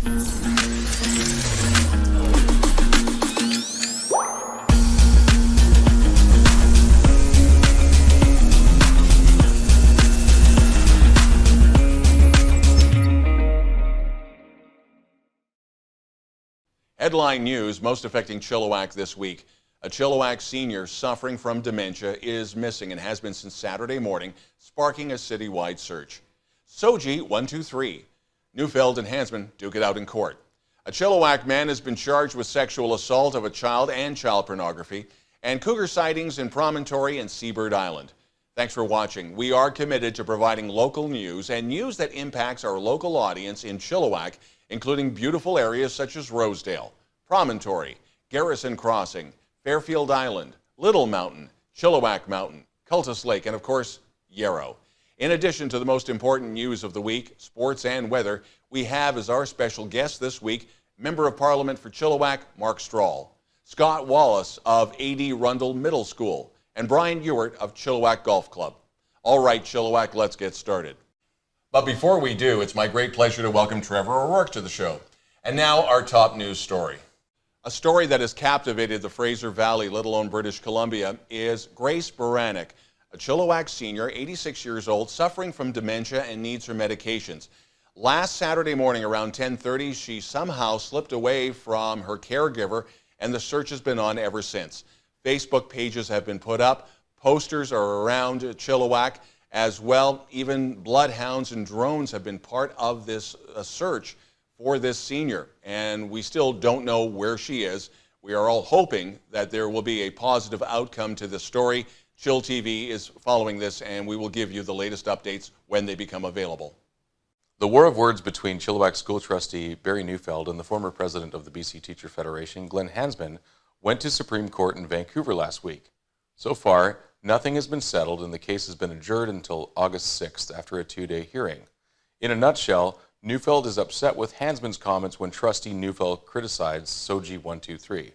Headline news most affecting Chilliwack this week. A Chilliwack Senior suffering from dementia is missing and has been since Saturday morning, sparking a citywide search. SOGI 123. Neufeld and Hansman duke it out in court. A Chilliwack man has been charged with sexual assault of a child and child pornography, and Cougar sightings in Promontory and Seabird Island. Thanks for watching. We are committed to providing local news and news that impacts our local audience in Chilliwack, including beautiful areas such as Rosedale, Promontory, Garrison Crossing, Fairfield Island, Little Mountain, Chilliwack Mountain, Cultus Lake, and of course, Yarrow. In addition to the most important news of the week, sports and weather, we have as our special guest this week, Member of Parliament for Chilliwack, Mark Strahl, Scott Wallace of A.D. Rundle Middle School, and Bryan Ewart of Chilliwack Golf Club. All right, Chilliwack, let's get started. But before we do, it's my great pleasure to welcome Trevor O'Rourke to the show. And now our top news story. A story that has captivated the Fraser Valley, let alone British Columbia, is Grace Baranek, a Chilliwack senior, 86 years old, suffering from dementia and needs her medications. Last Saturday morning around 10:30, she somehow slipped away from her caregiver, and the search has been on ever since. Facebook pages have been put up, posters are around Chilliwack as well. Even bloodhounds and drones have been part of this search for this senior, and we still don't know where she is. We are all hoping that there will be a positive outcome to this story. chillTV is following this, and we will give you the latest updates when they become available. The war of words between Chilliwack School Trustee Barry Neufeld and the former president of the BC Teacher Federation, Glenn Hansman, went to Supreme Court in Vancouver last week. So far, nothing has been settled, and the case has been adjourned until August 6th after a two-day hearing. In a nutshell, Neufeld is upset with Hansman's comments when Trustee Neufeld criticized SOGI 123.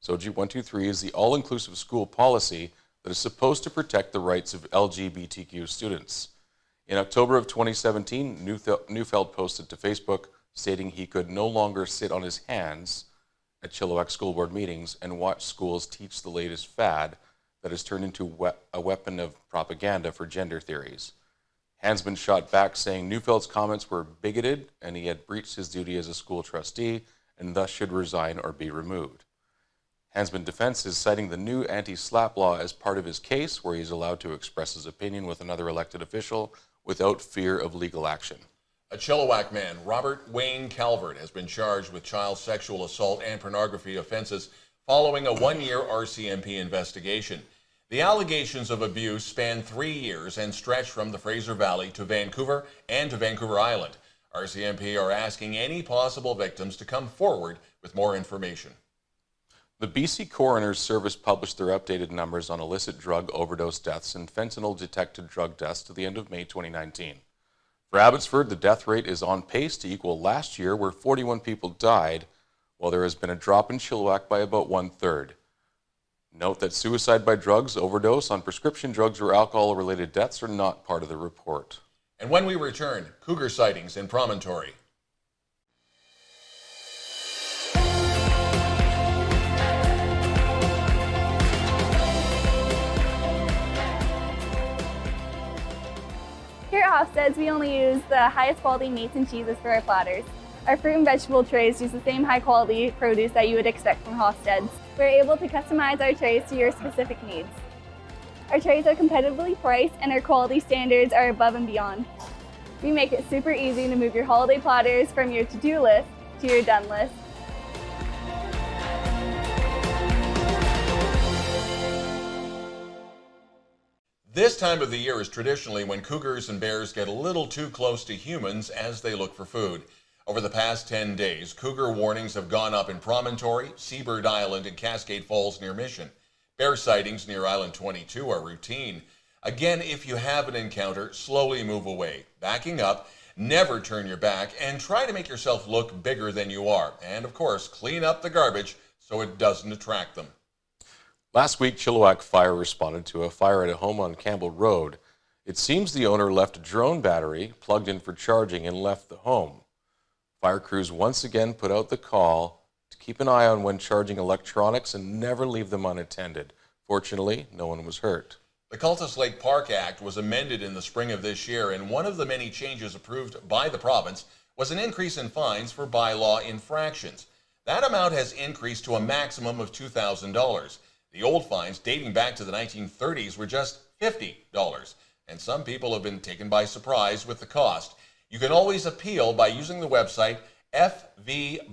SOGI 123 is the all-inclusive school policy that is supposed to protect the rights of LGBTQ students. In October of 2017, Neufeld posted to Facebook stating he could no longer sit on his hands at Chilliwack School Board meetings and watch schools teach the latest fad that has turned into a weapon of propaganda for gender theories. Hansman shot back saying Neufeld's comments were bigoted and he had breached his duty as a school trustee and thus should resign or be removed. Hansman's defense is citing the new anti-SLAPP law as part of his case, where he is allowed to express his opinion with another elected official without fear of legal action. A Chilliwack man, Robert Wayne Calvert, has been charged with child sexual assault and pornography offenses following a one-year RCMP investigation. The allegations of abuse span 3 years and stretch from the Fraser Valley to Vancouver and to Vancouver Island. RCMP are asking any possible victims to come forward with more information. The BC Coroner's Service published their updated numbers on illicit drug overdose deaths and fentanyl-detected drug deaths to the end of May 2019. For Abbotsford, the death rate is on pace to equal last year, where 41 people died, while there has been a drop in Chilliwack by about 1/3. Note that suicide by drugs, overdose on prescription drugs, or alcohol-related deaths are not part of the report. And when we return, Cougar sightings in Promontory. Here at Hofstede's, we only use the highest quality meats and cheeses for our platters. Our fruit and vegetable trays use the same high quality produce that you would expect from Hofstede's. We're able to customize our trays to your specific needs. Our trays are competitively priced and our quality standards are above and beyond. We make it super easy to move your holiday platters from your to-do list to your done list. This time of the year is traditionally when cougars and bears get a little too close to humans as they look for food. Over the past 10 days, cougar warnings have gone up in Promontory, Seabird Island, and Cascade Falls near Mission. Bear sightings near Island 22 are routine. Again, if you have an encounter, slowly move away. Backing up, never turn your back, and try to make yourself look bigger than you are. And of course, clean up the garbage so it doesn't attract them. Last week, Chilliwack Fire responded to a fire at a home on Campbell Road. It seems the owner left a drone battery plugged in for charging and left the home. Fire crews once again put out the call to keep an eye on when charging electronics and never leave them unattended. Fortunately, no one was hurt. The Cultus Lake Park Act was amended in the spring of this year, and one of the many changes approved by the province was an increase in fines for bylaw infractions. That amount has increased to a maximum of $2,000. The old fines, dating back to the 1930s, were just $50, and some people have been taken by surprise with the cost. You can always appeal by using the website fvbylaw.ca.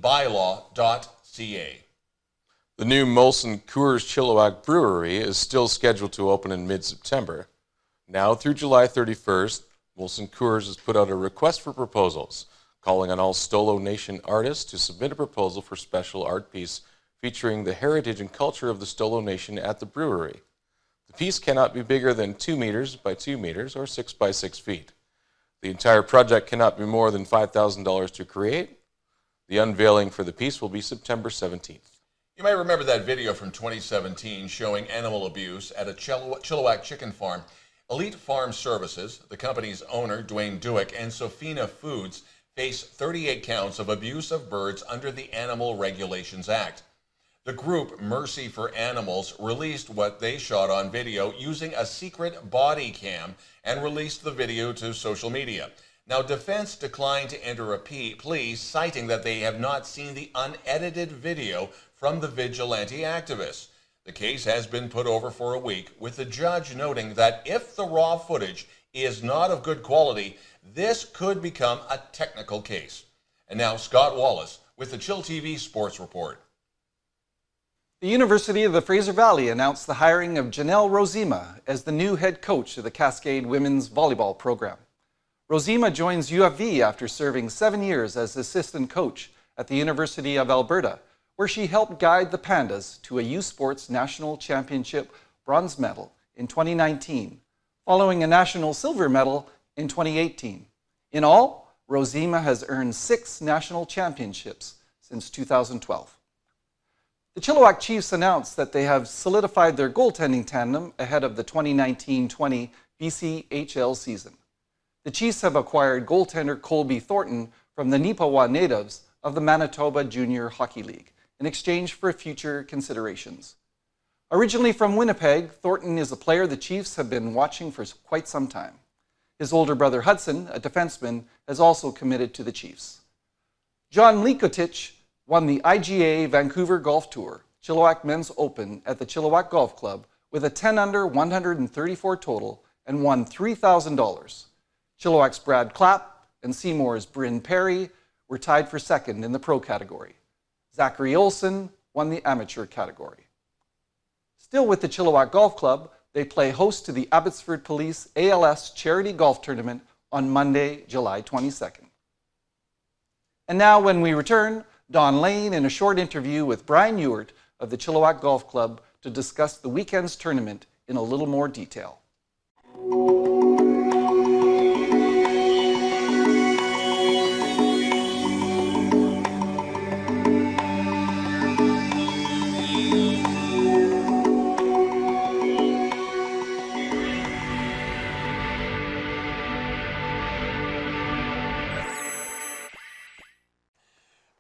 The new Molson Coors Chilliwack Brewery is still scheduled to open in mid-September. Now through July 31st, Molson Coors has put out a request for proposals, calling on all Stolo Nation artists to submit a proposal for special art piece featuring the heritage and culture of the Stolo Nation at the brewery. The piece cannot be bigger than 2 meters by 2 meters or 6 by 6 feet. The entire project cannot be more than $5,000 to create. The unveiling for the piece will be September 17th. You may remember that video from 2017 showing animal abuse at a Chilliwack chicken farm. Elite Farm Services, the company's owner, Dwayne Dewick, and Sofina Foods face 38 counts of abuse of birds under the Animal Regulations Act. The group Mercy for Animals released what they shot on video using a secret body cam and released the video to social media. Now, defense declined to enter a plea, citing that they have not seen the unedited video from the vigilante activists. The case has been put over for a week, with the judge noting that if the raw footage is not of good quality, this could become a technical case. And now Scott Wallace with the chillTV Sports Report. The University of the Fraser Valley announced the hiring of Janelle Rosima as the new head coach of the Cascade women's volleyball program. Rosima joins UFV after serving 7 years as assistant coach at the University of Alberta, where she helped guide the Pandas to a U Sports National Championship bronze medal in 2019, following a national silver medal in 2018. In all, Rosima has earned 6 national championships since 2012. The Chilliwack Chiefs announced that they have solidified their goaltending tandem ahead of the 2019-20 BCHL season. The Chiefs have acquired goaltender Colby Thornton from the Neepawa Natives of the Manitoba Junior Hockey League in exchange for future considerations. Originally from Winnipeg, Thornton is a player the Chiefs have been watching for quite some time. His older brother Hudson, a defenseman, has also committed to the Chiefs. John Likotich won the IGA Vancouver Golf Tour Chilliwack Men's Open at the Chilliwack Golf Club with a 10-under 134 total and won $3,000. Chilliwack's Brad Clapp and Seymour's Bryn Perry were tied for second in the pro category. Zachary Olson won the amateur category. Still with the Chilliwack Golf Club, they play host to the Abbotsford Police ALS Charity Golf Tournament on Monday, July 22nd. And now when we return, Don Lehn in a short interview with Bryan Ewart of the Chilliwack Golf Club to discuss the weekend's tournament in a little more detail.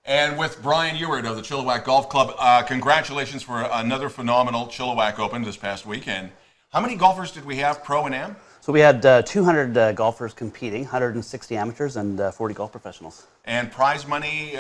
And with Bryan Ewart of the Chilliwack Golf Club, congratulations for another phenomenal Chilliwack Open this past weekend. How many golfers did we have, pro and am? So we had 200 golfers competing, 160 amateurs and 40 golf professionals. And prize money,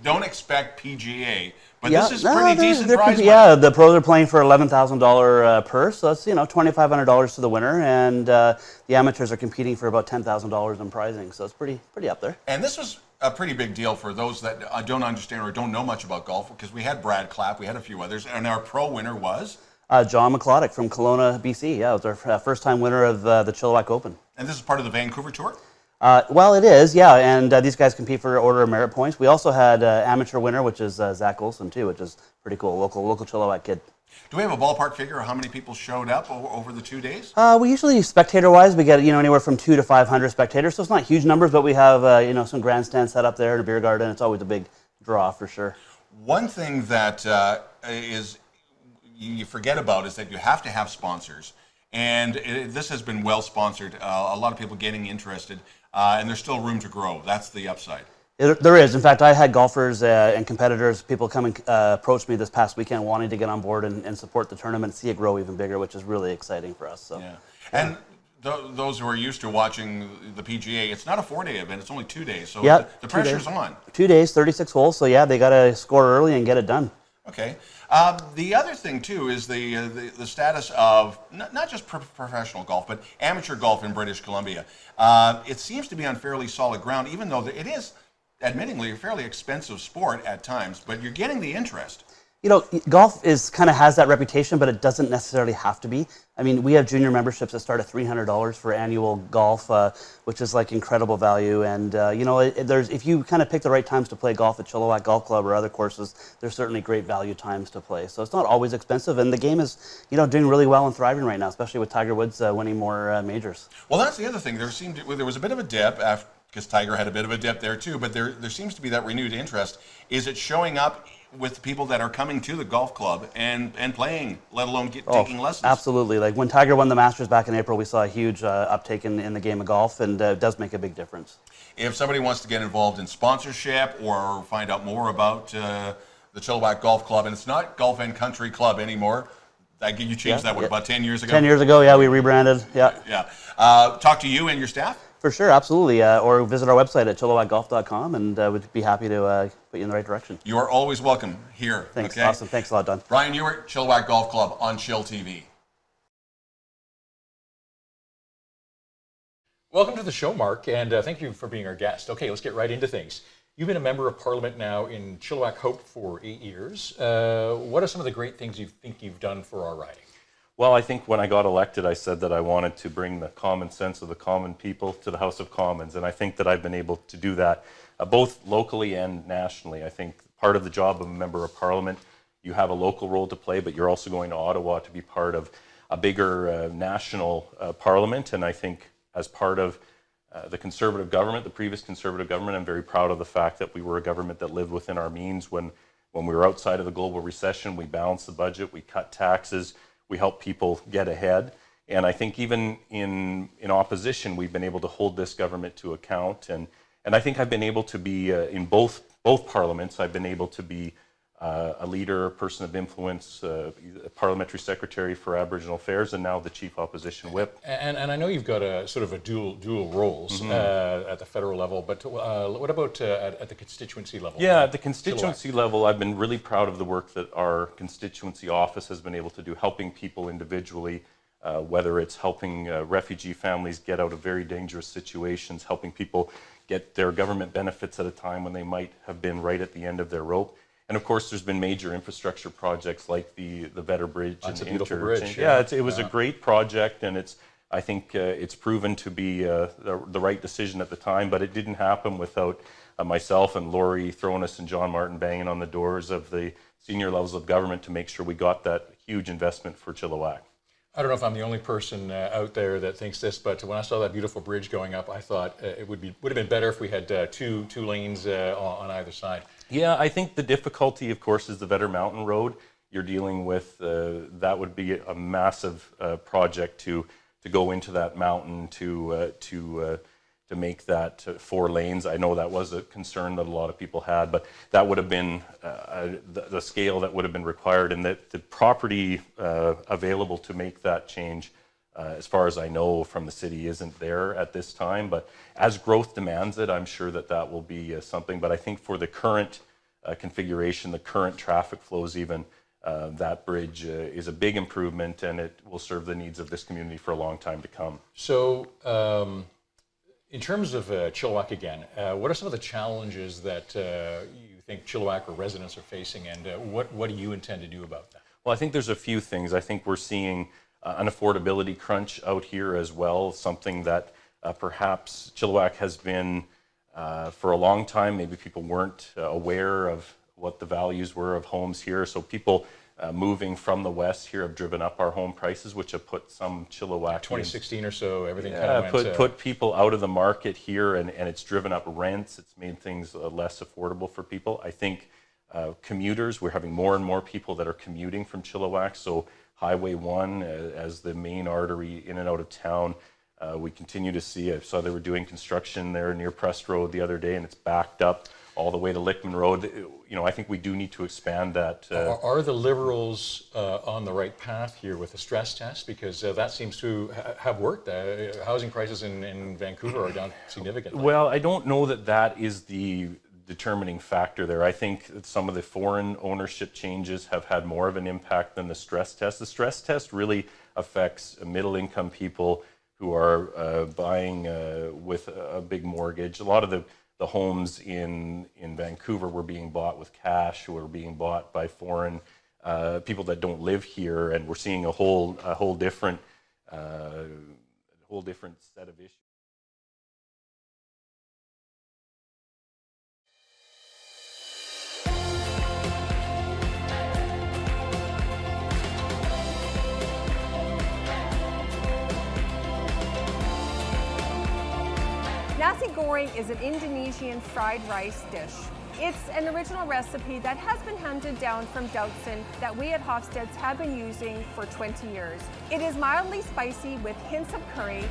don't expect PGA, but this is pretty decent prize money. Yeah, the pros are playing for $11,000 purse, so that's $2,500 to the winner, and the amateurs are competing for about $10,000 in prizing, so it's pretty up there. And this was a pretty big deal for those that don't understand or don't know much about golf, because we had Brad Clapp, we had a few others, and our pro winner was? John McCloddick from Kelowna, BC. Yeah, it was our first-time winner of the Chilliwack Open. And this is part of the Vancouver Tour? Well, it is, yeah, and these guys compete for order of merit points. We also had amateur winner, which is Zach Olson, too, which is pretty cool, local Chilliwack kid. Do we have a ballpark figure of how many people showed up over the 2 days? We usually, spectator-wise, we get anywhere from 200 to 500 spectators, so it's not huge numbers, but we have some grandstands set up there and a beer garden. It's always a big draw for sure. One thing that you forget about is that you have to have sponsors, and this has been well sponsored. A lot of people getting interested, and there's still room to grow. That's the upside. There is. In fact, I had golfers and competitors, people come and approach me this past weekend wanting to get on board and support the tournament, see it grow even bigger, which is really exciting for us. So. Yeah. And those who are used to watching the PGA, it's not a 4-day event, it's only 2 days. So yeah, the pressure's on. 2 days, 36 holes. So yeah, they got to score early and get it done. Okay. The other thing too is the status of not just professional golf, but amateur golf in British Columbia. It seems to be on fairly solid ground, even though it is, admittingly, a fairly expensive sport at times. But you're getting the interest. You know, golf kind of has that reputation, but it doesn't necessarily have to be. I mean, we have junior memberships that start at $300 for annual golf, which is like incredible value. And you know, if you kind of pick the right times to play golf at Chilliwack Golf Club or other courses, there's certainly great value times to play. So it's not always expensive, and the game is, you know, doing really well and thriving right now, especially with Tiger Woods winning more majors. Well, that's the other thing. There was a bit of a dip after, because Tiger had a bit of a dip there too. But there seems to be that renewed interest. Is it showing up with people that are coming to the golf club and playing, let alone taking lessons? Absolutely. Like when Tiger won the Masters back in April, we saw a huge uptake in the game of golf, and it does make a big difference. If somebody wants to get involved in sponsorship or find out more about the Chilliwack Golf Club, and it's not Golf and Country Club anymore. You changed that, about 10 years ago? 10 years ago, yeah, we rebranded, yeah. Yeah. Talk to you and your staff? For sure, absolutely. Or visit our website at chilliwackgolf.com, and we'd be happy to put you in the right direction. You are always welcome here. Thanks, okay? Awesome. Thanks a lot, Don. Bryan Ewart, Chilliwack Golf Club on chillTV. Welcome to the show, Mark, and thank you for being our guest. Okay, let's get right into things. You've been a member of Parliament now in Chilliwack Hope for 8 years. What are some of the great things you think you've done for our riding? Well, I think when I got elected, I said that I wanted to bring the common sense of the common people to the House of Commons, and I think that I've been able to do that both locally and nationally. I think part of the job of a member of Parliament, you have a local role to play, but you're also going to Ottawa to be part of a bigger national Parliament, and I think as part of the Conservative government, the previous Conservative government, I'm very proud of the fact that we were a government that lived within our means. When we were outside of the global recession, we balanced the budget, we cut taxes, we help people get ahead. And I think even in opposition, we've been able to hold this government to account. And I think I've been able to be, in both parliaments, I've been able to be a leader, a person of influence, a parliamentary secretary for Aboriginal Affairs, and now the chief opposition whip. And I know you've got a sort of a dual roles at the federal level, but what about at the constituency level? Yeah, at the constituency level, I've been really proud of the work that our constituency office has been able to do, helping people individually, whether it's helping refugee families get out of very dangerous situations, helping people get their government benefits at a time when they might have been right at the end of their rope. And of course, there's been major infrastructure projects like the Vetter Bridge. That's a beautiful bridge. Yeah, it was a great project, and I think it's proven to be the right decision at the time, but it didn't happen without myself and Laurie Thronis and John Martin banging on the doors of the senior levels of government to make sure we got that huge investment for Chilliwack. I don't know if I'm the only person out there that thinks this, but when I saw that beautiful bridge going up, I thought it would have been better if we had two lanes on either side. Yeah, I think the difficulty, of course, is the Vetter Mountain Road. You're dealing with that would be a massive project to go into that mountain to make that 4 lanes. I know that was a concern that a lot of people had, but that would have been the scale that would have been required, and that the property available to make that change, as far as I know, from the city isn't there at this time. But as growth demands it, I'm sure that will be something. But I think for the current configuration, the current traffic flows even, that bridge is a big improvement, and it will serve the needs of this community for a long time to come. So in terms of Chilliwack again, what are some of the challenges that you think Chilliwack or residents are facing, and what do you intend to do about that? Well, I think there's a few things. I think we're seeing an affordability crunch out here as well, something that perhaps Chilliwack has been for a long time. Maybe people weren't aware of what the values were of homes here. So people moving from the west here have driven up our home prices, which have put some Chilliwack 2016 or so, everything kind of went put people out of the market here, and it's driven up rents. It's made things less affordable for people. I think commuters, we're having more and more people that are commuting from Chilliwack. So Highway 1 as the main artery in and out of town We continue to see, I saw they were doing construction there near Prest Road the other day, and it's backed up all the way to Lickman Road. You know, I think we do need to expand that. Are the Liberals on the right path here with the stress test? Because that seems to have worked. Housing prices in Vancouver are down significantly. Well, I don't know that that is the determining factor there. I think that some of the foreign ownership changes have had more of an impact than the stress test. The stress test really affects middle-income people who are buying with a big mortgage. A lot of the homes in Vancouver were being bought with cash, were being bought by foreign people that don't live here, and we're seeing a whole different set of issues. Nasi goreng is an Indonesian fried rice dish. It's an original recipe that has been handed down from Doutzen that we at Hofstede's have been using for 20 years. It is mildly spicy with hints of curry.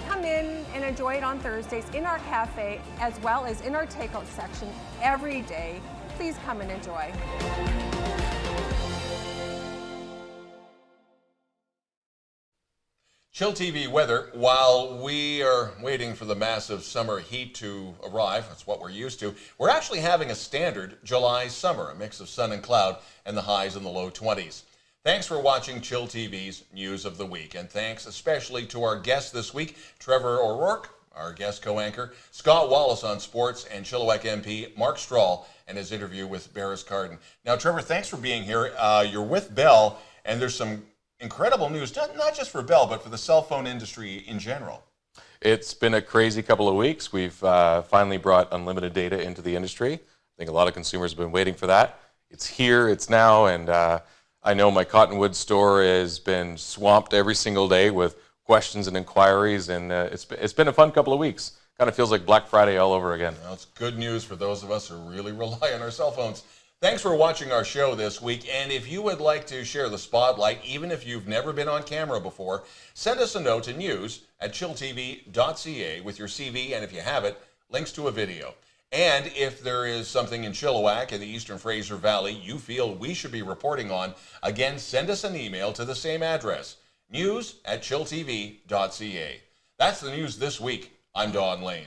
Come in and enjoy it on Thursdays in our cafe as well as in our takeout section every day. Please come and enjoy. chillTV weather. While we are waiting for the massive summer heat to arrive, that's what we're used to, we're actually having a standard July summer, a mix of sun and cloud, and the highs in the low 20s. Thanks for watching chillTV's News of the Week, and thanks especially to our guests this week, Trevor O'Rourke, our guest co-anchor, Scott Wallace on sports, and Chilliwack MP Mark Strahl and his interview with Berris Karden. Now, Trevor, thanks for being here. You're with Bell, and there's some incredible news, not just for Bell, but for the cell phone industry in general. It's been a crazy couple of weeks. We've finally brought unlimited data into the industry. I think a lot of consumers have been waiting for that. It's here, it's now, and I know my Cottonwood store has been swamped every single day with questions and inquiries, and it's been a fun couple of weeks. Kind of feels like Black Friday all over again. Well, it's good news for those of us who really rely on our cell phones. Thanks for watching our show this week, and if you would like to share the spotlight, even if you've never been on camera before, send us a note to news@chilltv.ca with your CV, and if you have it, links to a video. And if there is something in Chilliwack in the Eastern Fraser Valley you feel we should be reporting on, again, send us an email to the same address, news@chilltv.ca. That's the news this week. I'm Don Lehn.